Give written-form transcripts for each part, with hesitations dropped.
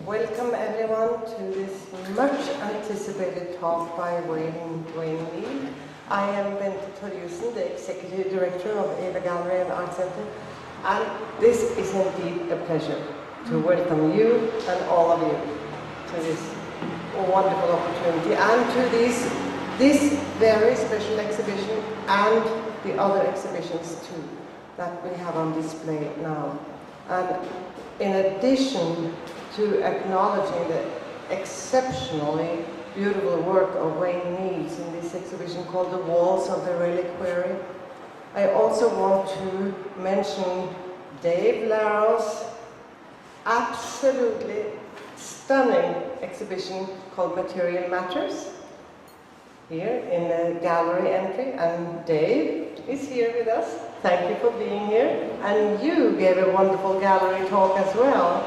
Welcome everyone to this much anticipated talk by Wayne Nield. I am Bente Torjussen, the Executive Director of AVA Gallery and Art Center, and this is indeed a pleasure to welcome you and all of you to this wonderful opportunity and to this very special exhibition and the other exhibitions too that we have on display now. And in addition to acknowledging the exceptionally beautiful work of Wayne Nield in this exhibition called The Walls of the Reliquary, I also want to mention Dave Larrow's absolutely stunning exhibition called Material Matters, here in the gallery entry, and Dave is here with us. Thank you for being here. And you gave a wonderful gallery talk as well,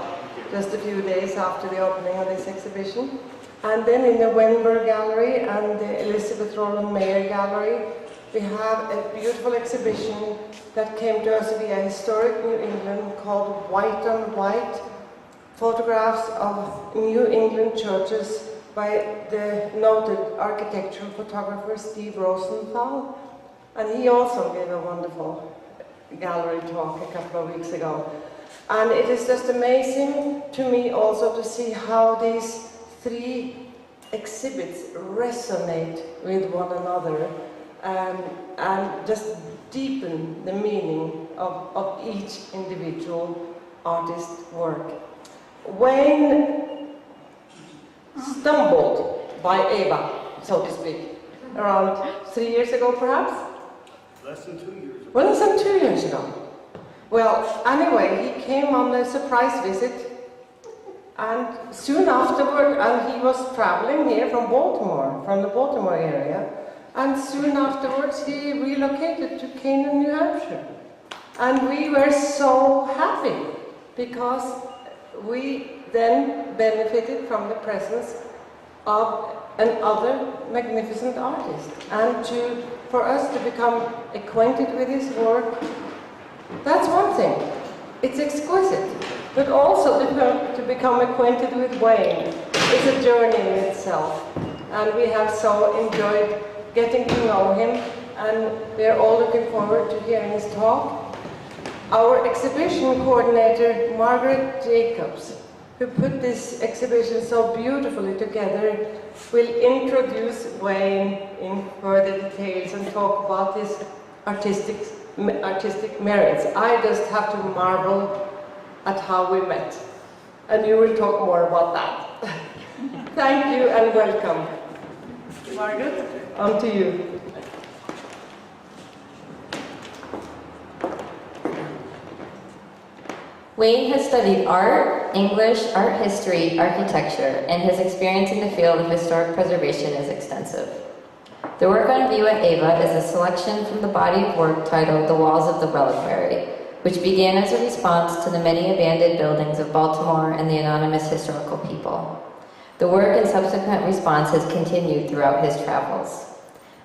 just a few days after the opening of this exhibition. And then in the Wenberg Gallery and the Elizabeth Roland Mayer Gallery, we have a beautiful exhibition that came to us via Historic New England called White on White, photographs of New England churches by the noted architectural photographer Steve Rosenthal. And he also gave a wonderful gallery talk a couple of weeks ago. And it is just amazing to me also to see how these three exhibits resonate with one another and just deepen the meaning of each individual artist's work. Wayne stumbled by AVA, so to speak, around 3 years ago perhaps? Less than 2 years ago. Well, less than 2 years ago. Well, anyway, he came on a surprise visit, and soon afterward, and he was traveling here from Baltimore, from the Baltimore area, and soon afterwards he relocated to Canaan, New Hampshire. And we were so happy, because we then benefited from the presence of another magnificent artist. And for us to become acquainted with his work, that's one thing. It's exquisite. But also to become acquainted with Wayne is a journey in itself. And we have so enjoyed getting to know him, and we are all looking forward to hearing his talk. Our exhibition coordinator, Margaret Jacobs, who put this exhibition so beautifully together, will introduce Wayne in further details and talk about his artistic merits. I just have to marvel at how we met, and you will talk more about that. Thank you and welcome. Margaret, on to you. Wayne has studied art, English, art history, architecture, and his experience in the field of historic preservation is extensive. The work on view at AVA is a selection from the body of work titled The Walls of the Reliquary, which began as a response to the many abandoned buildings of Baltimore and the anonymous historical people. The work and subsequent response has continued throughout his travels.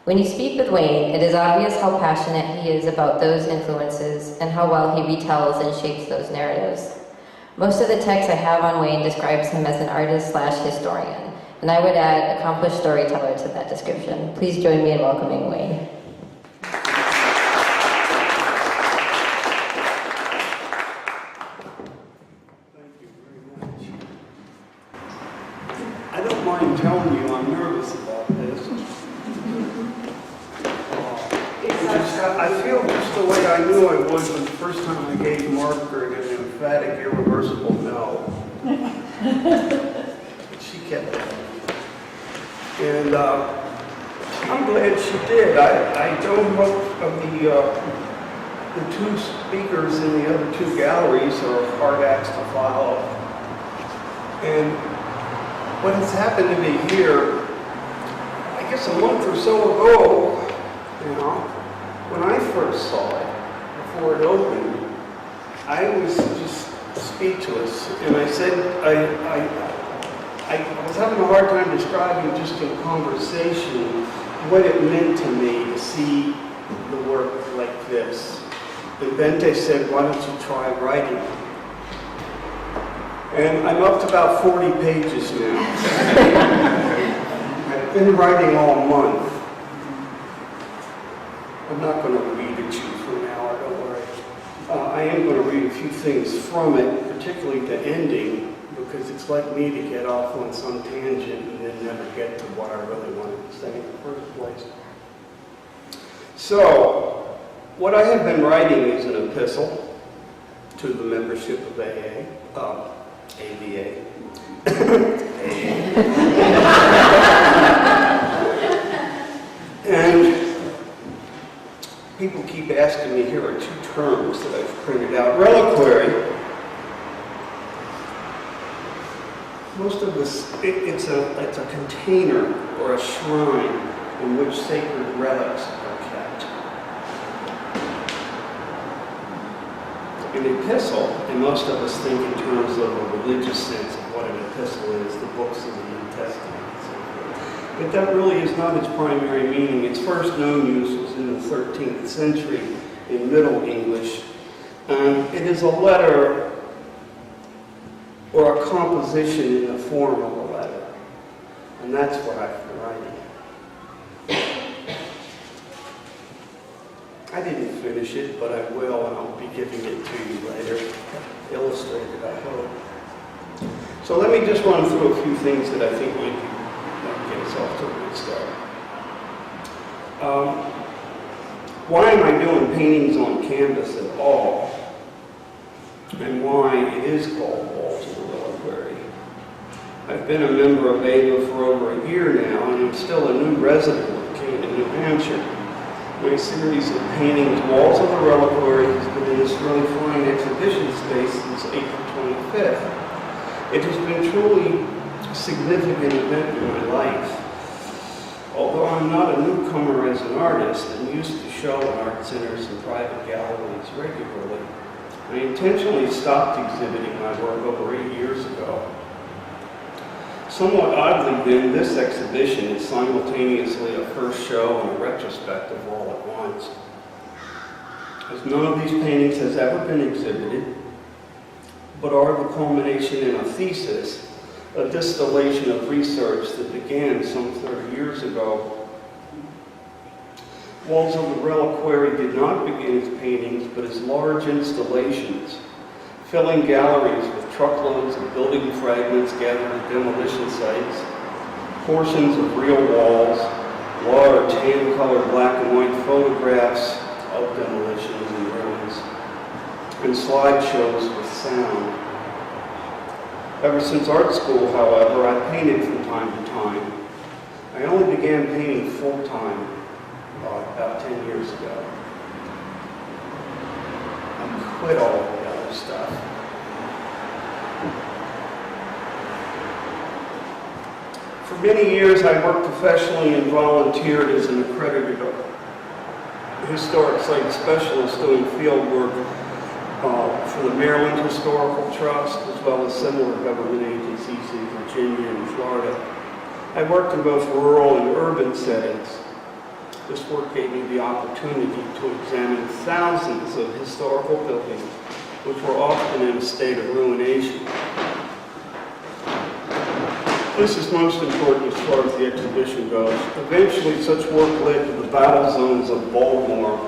When you speak with Wayne, it is obvious how passionate he is about those influences and how well he retells and shapes those narratives. Most of the text I have on Wayne describes him as an artist/historian, and I would add accomplished storyteller to that description. Please join me in welcoming Wayne. Thank you very much. I don't mind telling you I'm nervous about this. I feel just the way I knew I would when the first time I gave Margaret an emphatic, irreversible no. She kept it. And I'm glad she did. I don't hope of the two speakers in the other two galleries are hard acts to follow. And what has happened to me here, I guess a month or so ago, when I first saw it, before it opened, I was just speechless. And I said, I was having a hard time describing just in conversation what it meant to me to see the work like this. And Bente said, why don't you try writing? And I'm up to about 40 pages now. I've been writing all month. I'm not going to read it to you for an hour, don't worry. I am going to read a few things from it, particularly the ending, because it's like me to get off on some tangent and then never get to what I really wanted to say in the first place. So, what I have been writing is an epistle to the membership of AVA. And people keep asking me, here are two terms that I've printed out. Reliquary. Most of this, it's a container or a shrine in which sacred relics are kept. An epistle, and most of us think in terms of a religious sense of what an epistle is, the books of the New Testament. But that really is not its primary meaning. Its first known use was in the 13th century in Middle English. It is a letter or a composition in the form of a letter. And that's what I've been writing. I didn't finish it, but I will, and I'll be giving it to you later, illustrated, I hope. So let me just run through a few things that I think might get us off to a good start. Why am I doing paintings on canvas at all? And why it is called Walls of the Reliquary. I've been a member of AVA for over a year now, and I'm still a new resident of Canaan, New Hampshire. My series of paintings, Walls of the Reliquary, has been in this really fine exhibition space since April 25th. It has been truly a significant event in my life. Although I'm not a newcomer as an artist and used to show in art centers and private galleries regularly, I intentionally stopped exhibiting my work over 8 years ago. Somewhat oddly then, this exhibition is simultaneously a first show and a retrospective all at once. As none of these paintings has ever been exhibited, but are the culmination in a thesis, a distillation of research that began some 30 years ago. Walls of the Reliquary did not begin as paintings, but as large installations, filling galleries with truckloads of building fragments gathered at demolition sites, portions of real walls, large hand-colored black and white photographs of demolitions and ruins, and slideshows with sound. Ever since art school, however, I painted from time to time. I only began painting full-time about 10 years ago. I quit all of the other stuff. For many years, I worked professionally and volunteered as an accredited historic site specialist doing field work for the Maryland Historical Trust, as well as similar government agencies in Virginia and Florida. I worked in both rural and urban settings. This work gave me the opportunity to examine thousands of historical buildings, which were often in a state of ruination. This is most important as far as the exhibition goes. Eventually, such work led to the battle zones of Baltimore,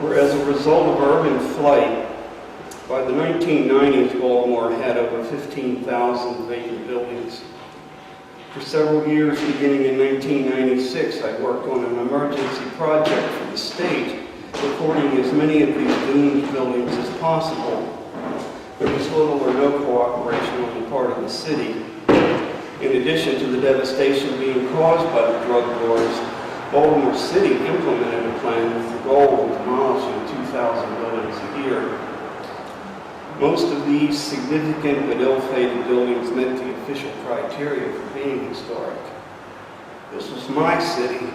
where as a result of urban flight, by the 1990s, Baltimore had over 15,000 vacant buildings. For several years, beginning in 1996, I worked on an emergency project for the state, recording as many of these doomed buildings as possible. There was little or no cooperation on the part of the city. In addition to the devastation being caused by the drug wars, Baltimore City implemented a plan with the goal of demolishing 2,000 buildings a year. Most of these significant but ill-fated buildings met the official criteria for being historic. This was my city,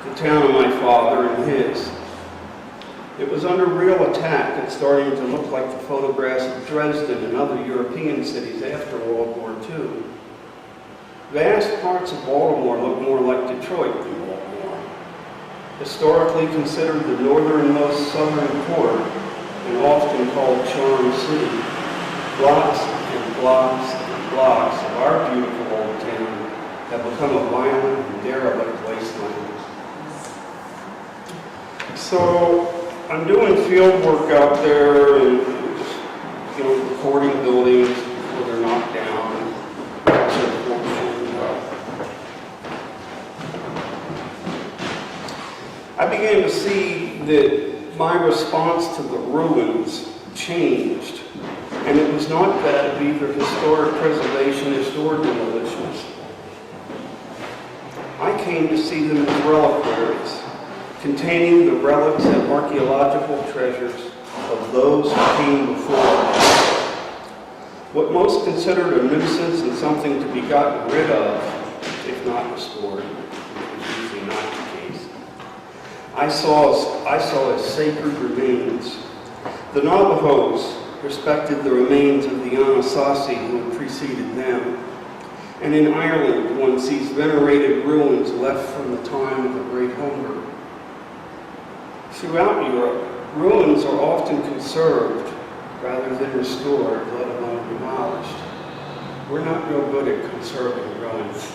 the town of my father and his. It was under real attack and starting to look like the photographs of Dresden and other European cities after World War II. Vast parts of Baltimore look more like Detroit than Baltimore. Historically considered the northernmost southern port and often called Charm City, blocks and blocks and blocks of our beautiful old town have become a violent and derelict wasteland. So I'm doing field work out there and recording buildings before they're knocked down. I began to see that my response to the ruins changed, and it was not that of either historic preservationists or demolitionists. I came to see them as reliquaries, containing the relics and archaeological treasures of those who came before us. What most considered a nuisance and something to be gotten rid of, if not restored, which is usually not the case, I saw as sacred remains. The Navajos respected the remains of the Anasazi who had preceded them, and in Ireland one sees venerated ruins left from the time of the Great Hunger. Throughout Europe, ruins are often conserved rather than restored, let alone demolished. We're not real good at conserving ruins.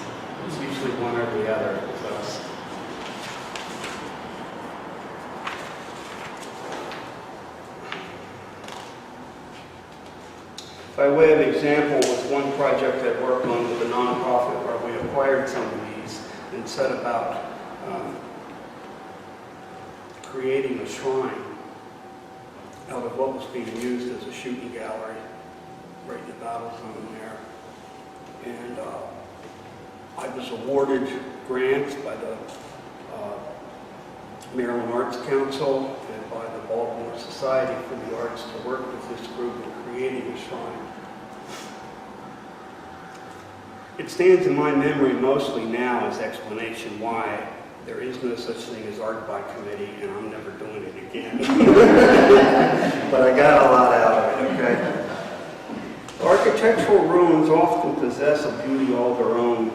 It's usually one or the other with us. By way of example, with one project I worked on with a nonprofit where we acquired some of these and set about creating a shrine out of what was being used as a shooting gallery right in the battle zone there. And I was awarded grants by the Maryland Arts Council and by the Baltimore Society for the Arts to work with this group in creating a shrine. It stands in my memory mostly now as explanation why there is no such thing as art by committee, and I'm never doing it again. But I got a lot out of it, okay? Architectural ruins often possess a beauty all their own.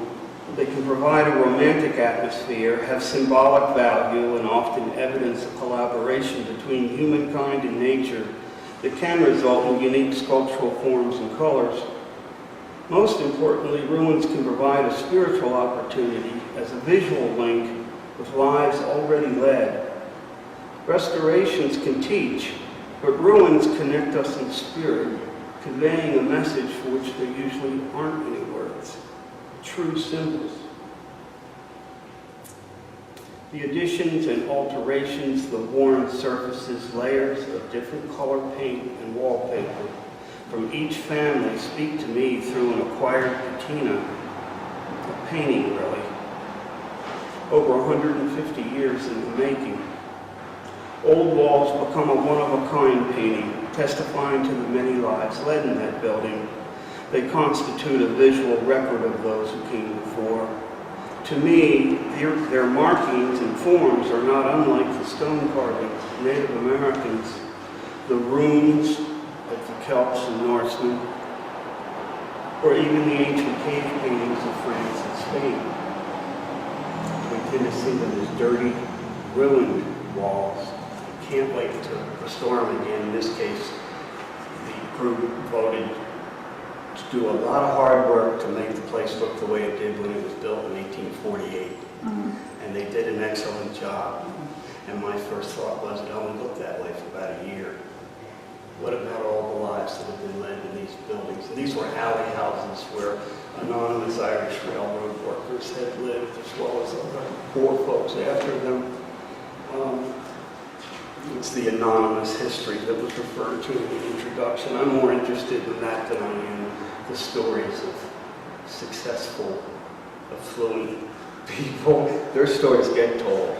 They can provide a romantic atmosphere, have symbolic value, and often evidence a collaboration between humankind and nature that can result in unique sculptural forms and colors. Most importantly, ruins can provide a spiritual opportunity as a visual link with lives already led. Restorations can teach, but ruins connect us in spirit, conveying a message for which there usually aren't any words. True symbols. The additions and alterations, the worn surfaces, layers of different color paint and wallpaper from each family speak to me through an acquired patina, a painting really, over 150 years in the making. Old walls become a one-of-a-kind painting, testifying to the many lives led in that building. They constitute a visual record of those who came before. To me, their markings and forms are not unlike the stone carvings of Native Americans, the runes of the Celts and Norsemen, or even the ancient cave paintings of France and Spain. We tend to see them as dirty, ruined walls. Can't wait to restore them again. In this case, the group voted to do a lot of hard work to make the place look the way it did when it was built in 1848. And they did an excellent job. And my first thought was, it only looked that way for about a year. What about all the lives that have been led in these buildings? And these were alley houses where anonymous Irish railroad workers had lived, as well as other poor folks after them. It's the anonymous history that was referred to in the introduction. I'm more interested in that than I am the stories of successful, affluent people. Their stories get told.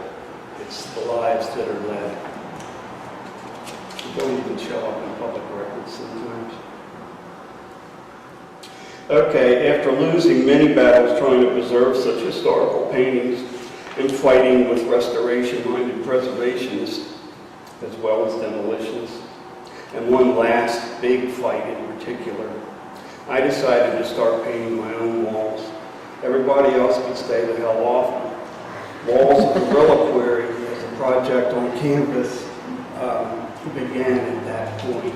It's the lives that are led. They don't even show up in public records sometimes. Okay, after losing many battles trying to preserve such historical paintings and fighting with restoration-minded preservationists, as well as demolitions, and one last big fight in particular, I decided to start painting my own walls. Everybody else could stay the hell off. Walls of the Reliquary as a project on canvas began at that point.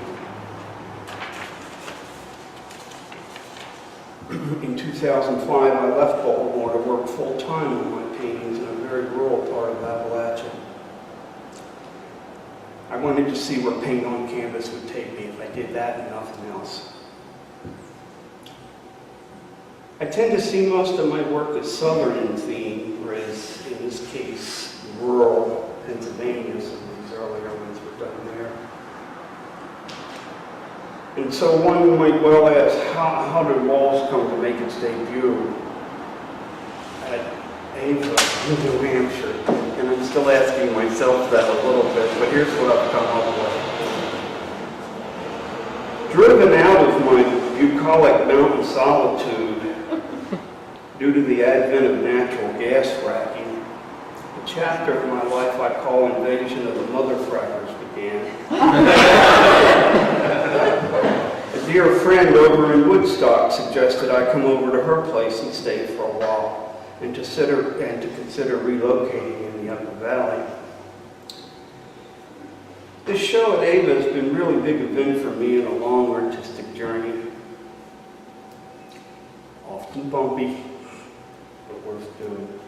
In 2005, I left Baltimore to work full-time on my paintings in a very rural part of Appalachia. I wanted to see where paint on canvas would take me if I did that and nothing else. I tend to see most of my work as southern in theme, whereas in this case, rural Pennsylvania, some of these earlier ones were done there. And so one might well ask, how did Walls come to make its debut at AVA in New Hampshire? And I'm still asking myself that a little bit, but here's what I've come up with. Driven out of my bucolic mountain solitude due to the advent of natural gas fracking, the chapter of my life I call Invasion of the Mother Frackers began. A dear friend over in Woodstock suggested I come over to her place and stay for a while and to consider relocating in the Upper Valley. This show at AVA has been a really big event for me in a long artistic journey. Often bumpy, but worth doing.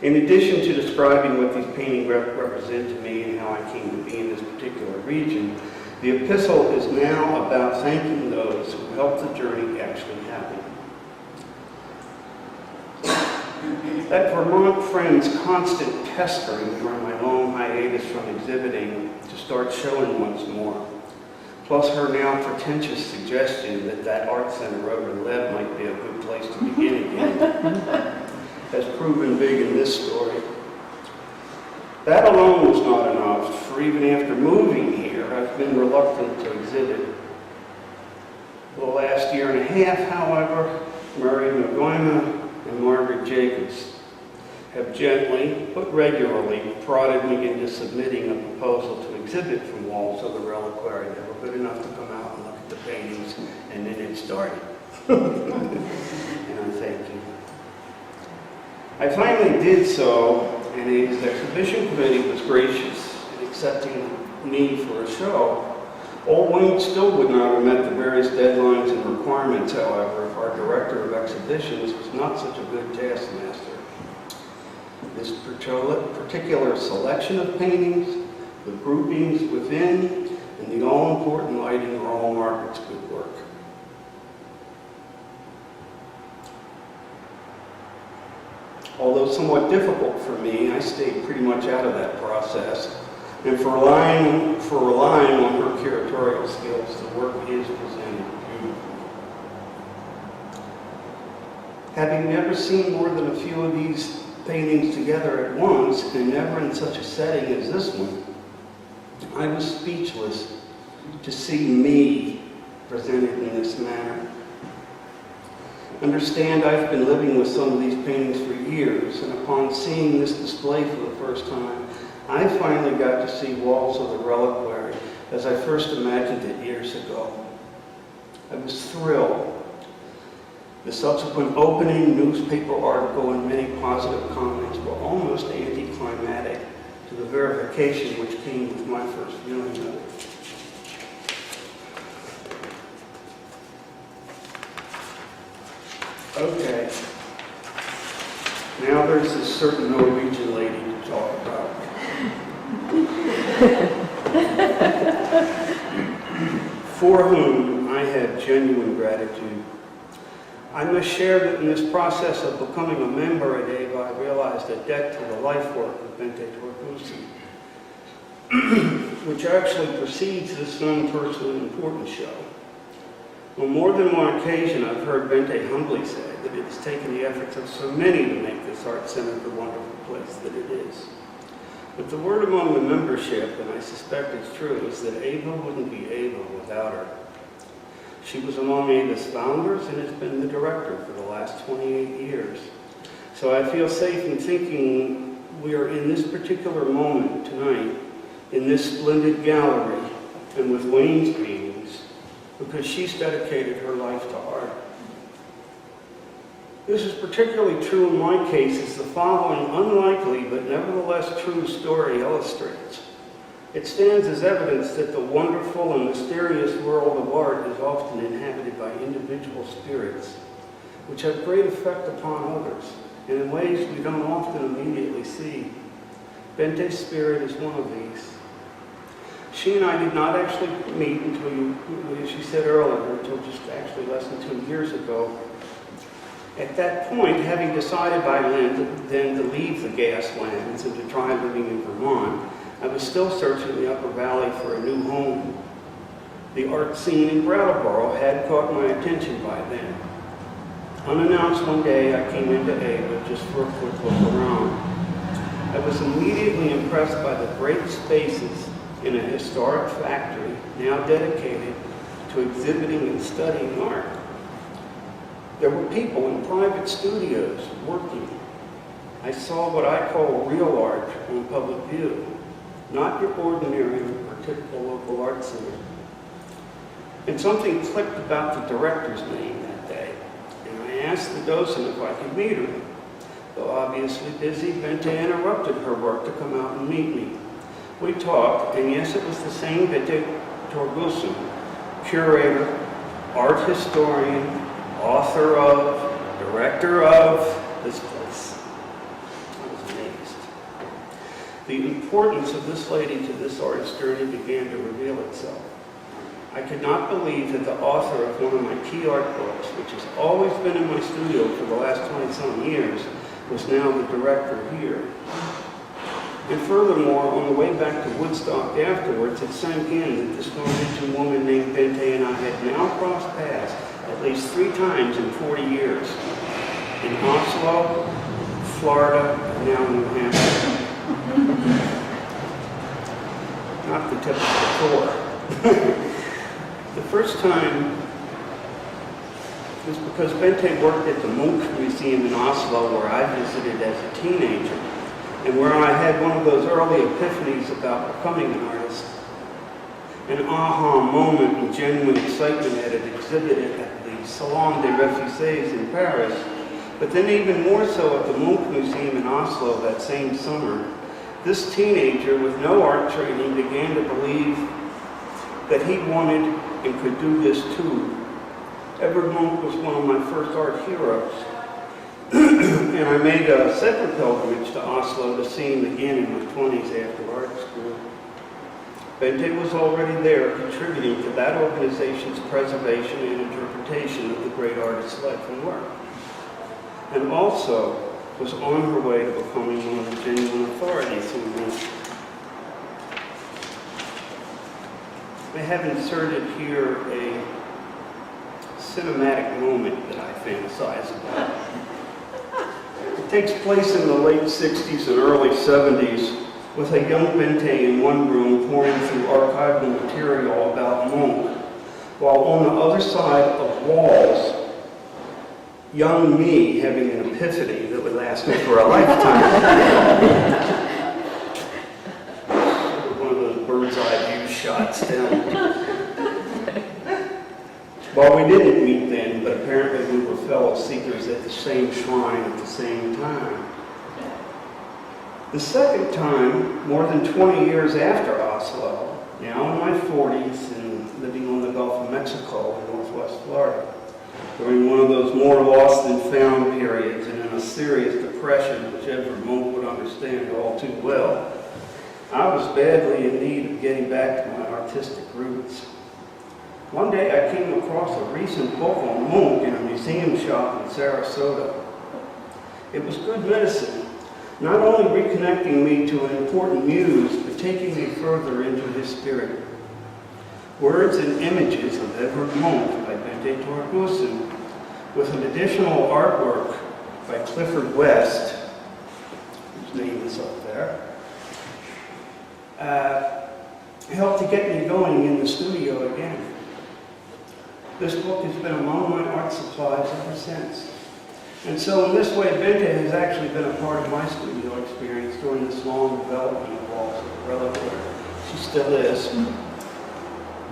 In addition to describing what these paintings represent to me and how I came to be in this particular region, the epistle is now about thanking those who helped the journey actually happen. That Vermont friend's constant pestering during my long hiatus from exhibiting to start showing once more, plus her now pretentious suggestion that Art Center over in Lev might be a good place to begin again, has proven big in this story. That alone was not enough, for even after moving here, I've been reluctant to exhibit. The last year and a half, however, Murray Magoima and Margaret Jacobs have gently, but regularly, prodded me into submitting a proposal to exhibit from Walls of the Reliquary. They were good enough to come out and look at the paintings, and then it started. And I thank you. I finally did so, and the exhibition committee was gracious in accepting me for a show. Old Wayne still would not have met the various deadlines and requirements, however, if our director of exhibitions was not such a good taskmaster. This particular selection of paintings, the groupings within, and the all-important lighting are all Margaret's good work. Although somewhat difficult for me, I stayed pretty much out of that process. And for relying on her curatorial skills, the work is presented beautifully. Having never seen more than a few of these paintings together at once, and never in such a setting as this one, I was speechless to see me presented in this manner. Understand, I've been living with some of these paintings for years, and upon seeing this display for the first time, I finally got to see Walls of the Reliquary as I first imagined it years ago. I was thrilled. The subsequent opening, newspaper article, and many positive comments were almost anticlimactic to the verification which came with my first viewing of it. Okay. Now there's this certain Norwegian lady to talk about. For whom I have genuine gratitude. I must share that in this process of becoming a member at AVA, I realized a debt to the life work of Bente Torcusi, which actually precedes this one personally important show. On more than one occasion, I've heard Bente humbly say that it has taken the efforts of so many to make this art center the wonderful place that it is. But the word among the membership, and I suspect it's true, is that AVA wouldn't be AVA without her. She was among AVA's founders and has been the director for the last 28 years. So I feel safe in thinking we are in this particular moment tonight, in this splendid gallery, and with Wayne's paintings, because she's dedicated her life to art. This is particularly true in my case, as the following unlikely but nevertheless true story illustrates. It stands as evidence that the wonderful and mysterious world of art is often inhabited by individual spirits, which have great effect upon others, and in ways we don't often immediately see. Bente's spirit is one of these. She and I did not actually meet until, as she said earlier, until just actually less than 2 years ago. At that point, having decided by then to leave the gas lands and to try living in Vermont, I was still searching the Upper Valley for a new home. The art scene in Brattleboro had caught my attention by then. Unannounced one day, I came into AVA just for a quick look around. I was immediately impressed by the great spaces in a historic factory now dedicated to exhibiting and studying art. There were people in private studios working. I saw what I call real art on public view, not your ordinary or typical local art center. And something clicked about the director's name that day, and I asked the docent if I could meet her. Though obviously busy, Bente interrupted her work to come out and meet me. We talked, and yes, it was the same Bente Torguson, curator, art historian, author of, director of this place. I was amazed. The importance of this lady to this artist's journey began to reveal itself. I could not believe that the author of one of my key art books, which has always been in my studio for the last 20-some years, was now the director here. And furthermore, on the way back to Woodstock afterwards, it sank in that this Norwegian woman named Bente and I had now crossed paths at least 3 times in 40 years. In Oslo, Florida, and now New Hampshire. Not the typical tour. The first time was because Bente worked at the Munch Museum in Oslo, where I visited as a teenager, and where I had one of those early epiphanies about becoming an artist. An aha moment and genuine excitement at an exhibit at the Salon des Refugiés in Paris, but then even more so at the Munch Museum in Oslo that same summer. This teenager with no art training began to believe that he wanted and could do this too. Edvard Munch was one of my first art heroes, and I made a separate pilgrimage to Oslo to see him again in my 20s after art school. Bente was already there, contributing to that organization's preservation and interpretation of the great artist's life and work, and also was on her way to becoming one of the genuine authorities in Munch. I have inserted here a cinematic moment that I fantasize about. It takes place in the late 60s and early 70s with a young Bente in one room pouring through archival material about Munch, while on the other side of walls, young me having an epiphany that would last me for a lifetime. One of those bird's eye view shots down. Well, we didn't meet then, but apparently we were fellow seekers at the same shrine at the same time. The second time, more than 20 years after Oslo, now in my 40s and living on the Gulf of Mexico in northwest Florida, during one of those more lost than found periods and in a serious depression, which Edvard Munch would understand all too well, I was badly in need of getting back to my artistic roots. One day I came across a recent book on Munch in a museum shop in Sarasota. It was good medicine, not only reconnecting me to an important muse, but taking me further into his spirit. Words and Images of Edvard Munch by Bente Torguson, with an additional artwork by Clifford West, whose name is up there, helped to get me going in the studio again. This book has been among my art supplies ever since. And so in this way, Bente has actually been a part of my studio experience during this long development of Walls of the Reliquary. She still is.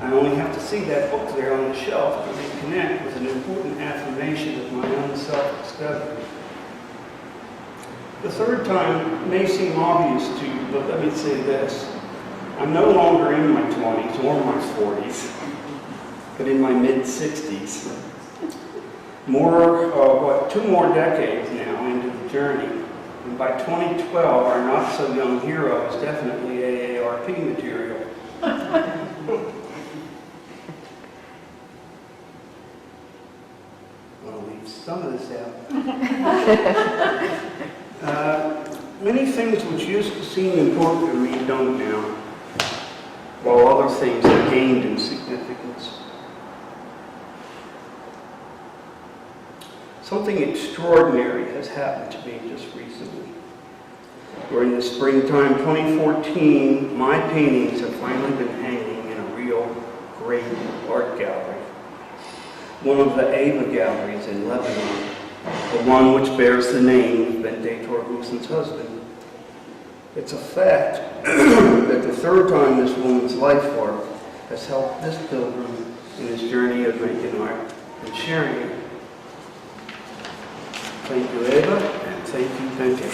I only have to see that book there on the shelf to reconnect with an important affirmation of my own self-discovery. The third time may seem obvious to you, but let me say this. I'm no longer in my 20s or my 40s, but in my mid-60s. 2 more decades now into the journey. And by 2012, our not-so-young hero is definitely AARP material. I'll leave some of this out. Many things which used to seem important to me don't now, while other things have gained in significance. Something extraordinary has happened to me just recently. During the springtime 2014, my paintings have finally been hanging in a real great art gallery. One of the AVA galleries in Lebanon, the one which bears the name of Bente Torguson's husband. It's a fact that the third time this woman's life work has helped this pilgrim in his journey of making art and sharing it. Thank you, Eva, and thank you, Bente.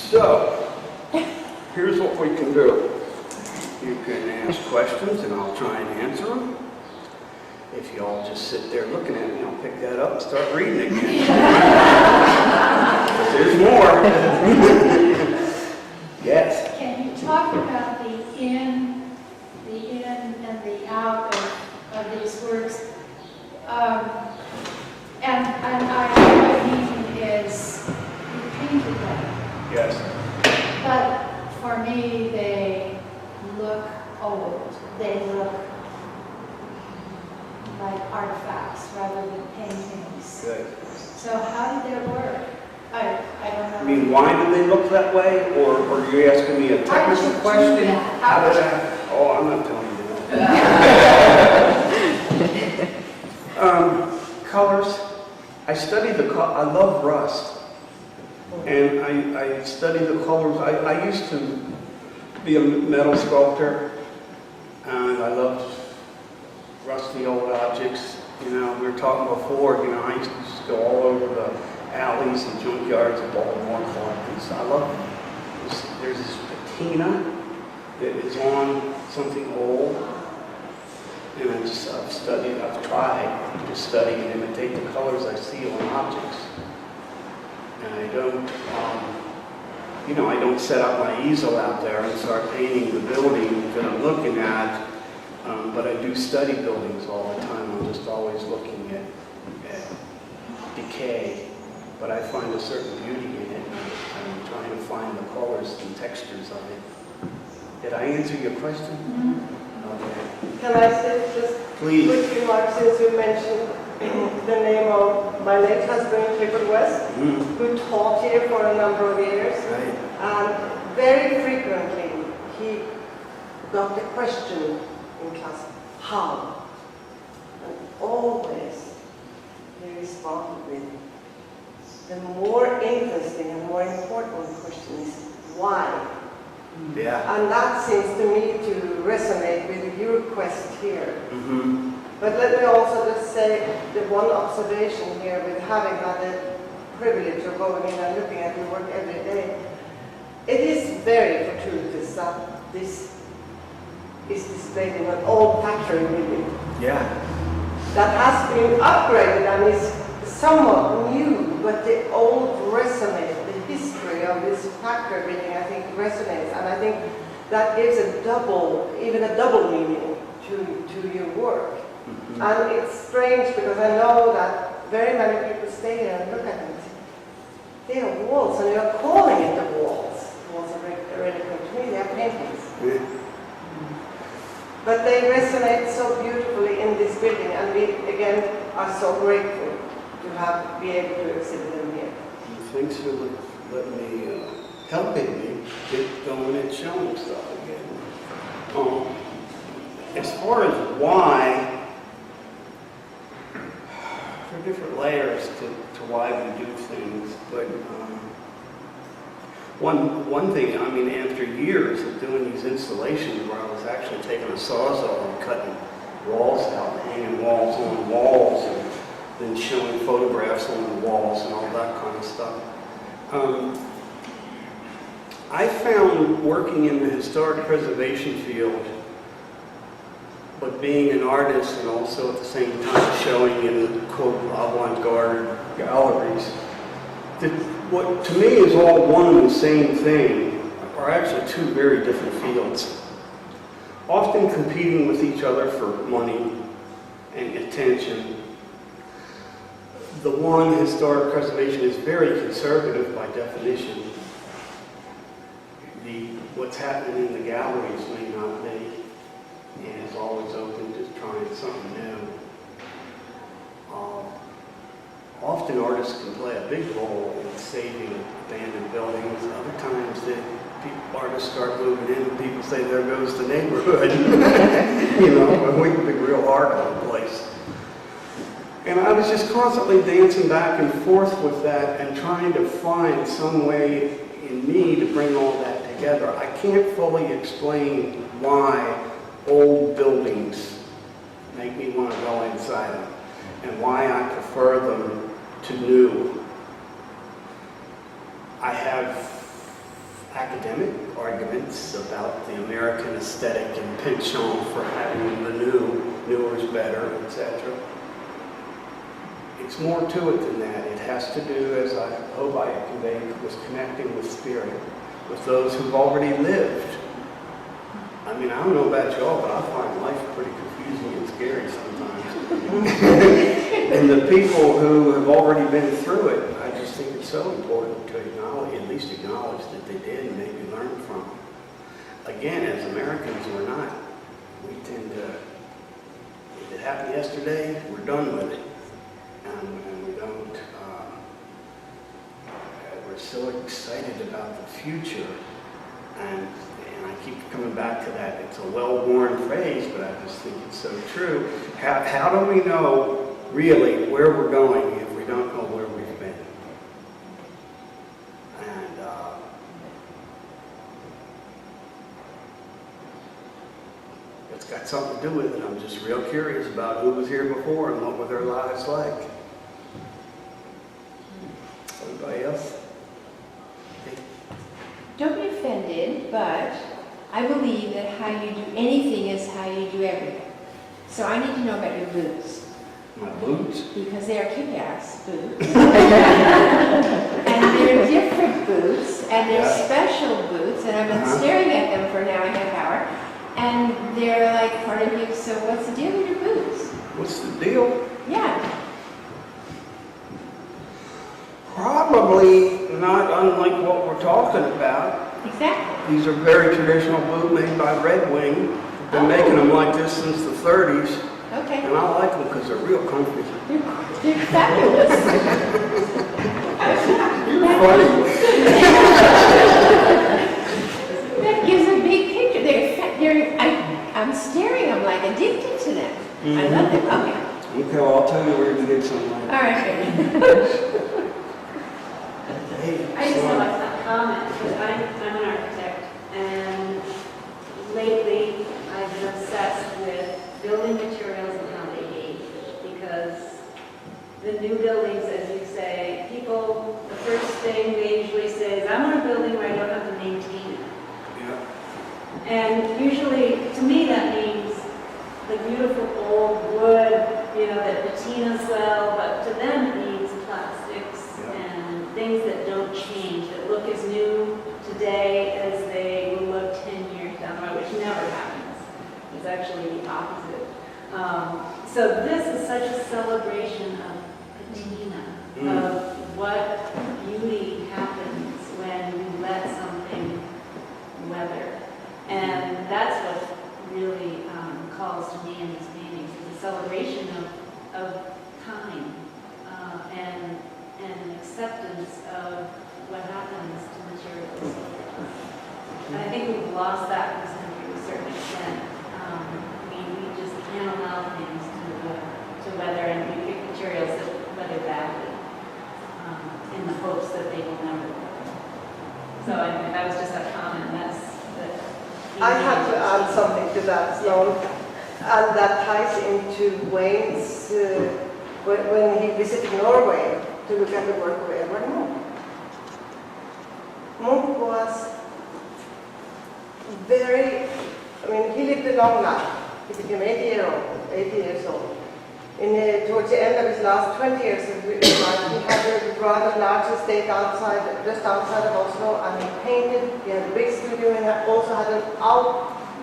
So, here's what we can do. You can ask questions and I'll try and answer them. If you all just sit there looking at me, I'll pick that up and start reading again. But there's more. Yes. Can you talk about the in and the out of these works? And what I mean is, you painted them. Yes. But for me, they look old. They look like artifacts rather than paintings. Good. So how did that work? I don't know. I mean, why do they look that way? Or are you asking me a How did technical you do question? that? How did I? Oh, I'm not telling you. Colors. I study I love rust. And I study the colors. I used to be a metal sculptor, and I loved rusty old objects. You know, we were talking before, you know, I used to just go all over the alleys and junkyards of Baltimore collectors. I love this. There's this patina that is on something old, and I've tried to study and imitate the colors I see on objects. And I don't set up my easel out there and start painting the building that I'm looking at, but I do study buildings all the time. I'm just always looking at decay, but I find a certain beauty in it. I'm trying to find the colors and textures of it. Did I answer your question? Mm-hmm. Okay. Can I say just Please. quick remark, since you mentioned the name of my late husband, Clifford West, who taught here for a number of years. Right. And very frequently he got the question in class, how? And always he responded with, the more interesting and more important question is, why? Yeah. And that seems to me to resonate with your quest here. Mm-hmm. But let me also just say the one observation here with having had the privilege of going in and looking at your work every day. It is very fortuitous that this is displayed in an old factory building Yeah. that has been upgraded and is somewhat new, but the old resonates. The history of this factory building, I think, resonates, and I think that gives even a double meaning to your work. Mm-hmm. And it's strange because I know that very many people stay here and look at them and say, they are walls, and you're calling it the walls. Walls are really good to me, they are paintings. Yeah. But they resonate so beautifully in this building, and we, again, are so grateful to be able to exhibit them here. Thanks for letting me, helping me get going and showing stuff again. As far as why, there are different layers to why we do things, but one thing, I mean, after years of doing these installations where I was actually taking a sawzall and cutting walls out, hanging walls on walls, and then showing photographs on the walls that kind of stuff. I found working in the historic preservation field, but being an artist and also at the same time showing in the quote avant-garde galleries, that what to me is all one and the same thing are actually two very different fields, often competing with each other for money and attention. The one, historic preservation, is very conservative by definition. What's happening in the galleries may not be, and is always open to trying something new. Often artists can play a big role in saving abandoned buildings. Other times artists start moving in and people say, there goes the neighborhood. And we can be real hard on the place. And I was just constantly dancing back and forth with that and trying to find some way in me to bring all that together. I can't fully explain why old buildings make me want to go inside them and why I prefer them to new. I have academic arguments about the American aesthetic and penchant for having the newer is better, etc. It's more to it than that. It has to do, as I hope I conveyed, with connecting with spirit, with those who've already lived. I mean, I don't know about y'all, but I find life pretty confusing and scary sometimes. And the people who have already been through it, I just think it's so important to acknowledge, at least acknowledge that they did and maybe learn from them. Again, as Americans, we're not. We tend to, if it happened yesterday, we're done with it. And we don't, we're so excited about the future, and I keep coming back to that. It's a well-worn phrase, but I just think it's so true. How do we know really where we're going if we don't know where we've been? And it's got something to do with it. I'm just real curious about who was here before and what were their lives like. Anybody else? Don't be offended, but I believe that how you do anything is how you do everything. So I need to know about your boots. My boots? Because they are kick-ass boots. And they're different boots, and they're special boots, and I've been staring at them for now a half hour, and they're like part of you, so what's the deal with your boots? What's the deal? Yeah. Probably not unlike what we're talking about. Exactly. These are very traditional boots made by Red Wing. Been making them like this since the 30s. Okay. And I like them because they're real comfy. They're fabulous. You're funny. That gives a big picture. I'm staring. I'm like addicted to them. I love them. Okay. Okay, well, I'll tell you where you can get some later. All right. I just have a comment, because I'm an architect, and lately I've been obsessed with building materials and how they age, because the new buildings, as you say, people, the first thing they usually say is, I want a building where I don't have to maintain it. Yeah. And usually, to me, that means the beautiful old wood, that patinas well, but to them it means plastics and things that don't change, that look as new today as they will look 10 years down the road, which never happens. It's actually the opposite. So this is such a celebration of patina, of what beauty happens when you let something weather. And that's what really calls to me in these paintings. It's a celebration of time and an acceptance of what happens to materials. And I think we've lost that in this country to a certain extent. We just can't allow things to weather, and we pick materials that weather badly in the hopes that they will never weather. So that was just a comment. I have to add something to that, Sloan, and that ties into Wayne's, when he visited Norway, to look at the work of Edvard Munch. Munch was he lived a long life. He became 80 years old. Towards the end of his last 20 years of his life, he had a rather large estate just outside of Oslo, and he painted. He had a big studio, and he also had an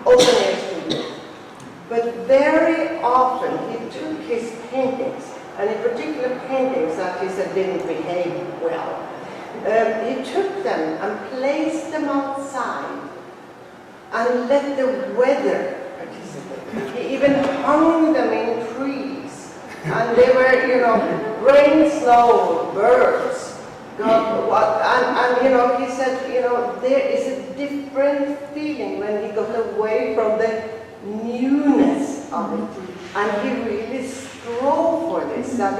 open-air studio. But very often, he took his paintings, and in particular paintings that he said didn't behave well, he took them and placed them outside and let the weather participate. He even hung them in trees, and they were, rain, snow, birds. And he said, there is a different feeling when he got away from the newness of it, and he really strove for this, that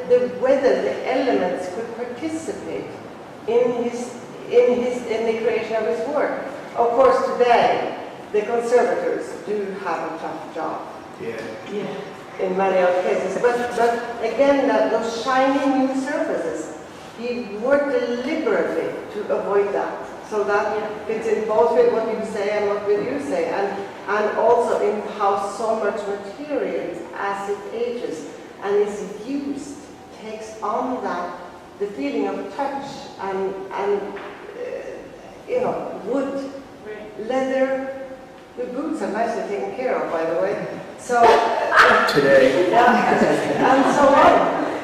the weather, the elements could participate in the creation of his work. Of course, today the conservators do have a tough job. Yeah. In many other cases, but again, those shiny new surfaces, he worked deliberately to avoid that. So that fits in both with what you say and what you say, and also in how so much material, as it ages and is used, takes on the feeling of touch and wood, leather. The boots are nicely taken care of, by the way. So Today. and so on.